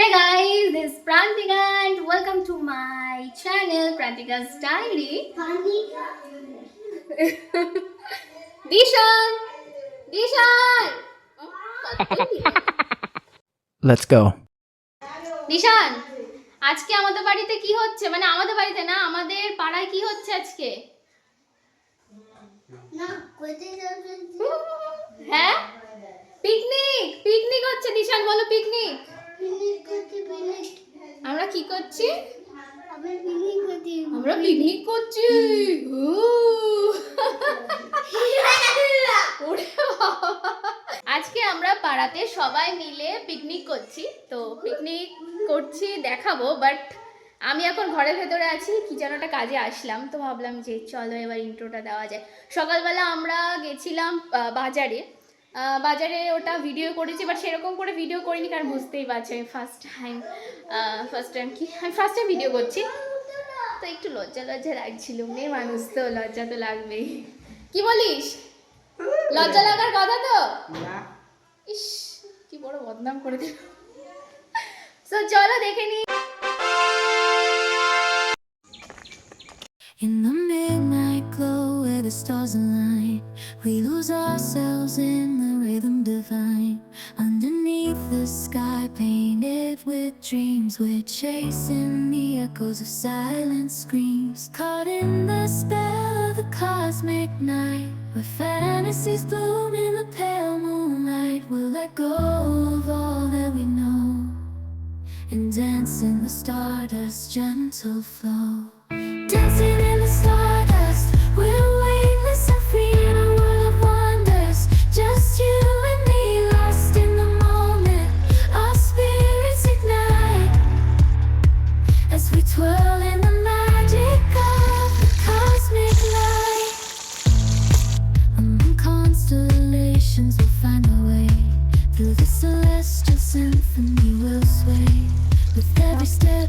Hi guys, this is Prantika and welcome to my channel Prantika's Diary. Dishan! Dishan! Let's go. Dishan, আজকে আমাদের বাড়িতে কি হচ্ছে? মানে আমাদের বাড়িতে না, আমাদের পাড়ায় কি হচ্ছে আজকে? হ্যাঁ, পিকনিক পিকনিক হচ্ছে। দিশান বলো পিকনিক। আমরা কি করছি? আমরা পিকনিক করছি। আজকে আমরা পাড়াতে সবাই মিলে পিকনিক করছি। তো পিকনিক করছি দেখাবো, বাট আমি এখন ঘরের ভেতরে আছি, কি যেন একটা কাজে আসলাম, তো ভাবলাম যে চলো এবার ইন্ট্রোটা দেওয়া যায়। সকালবেলা আমরা গেছিলাম বাজারে। ওটা ভিডিও করেছি, বাট সেরকম করে ভিডিও করিনি, কারণ বুঝতেই পারছি আমি ফার্স্ট টাইম ভিডিও করছি, তো একটু লজ্জা লাগছিল। মেয়ে মানুষ তো লজ্জা তো লাগবেই। কি বলিস? লজ্জা লাগার কথা তো? ইস, কি বড় বদনাম করে দিল। সো চলো দেখে নি। In the midnight glow where the stars align, we lose ourselves in the rhythm divine. Underneath the sky painted with dreams, we're chasing the echoes of silent screams. Caught in the spell of the cosmic night, where fantasies bloom in the pale moonlight. We'll let go of all that we know and dance in the stardust's gentle flow. Dancing in the stardust, we're weightless and free in a world of wonders. Just you and me, lost in the moment. Our spirits ignite as we twirl in the magic of the cosmic light. Among constellations, we'll find our way. Through the celestial symphony, we'll sway. With every step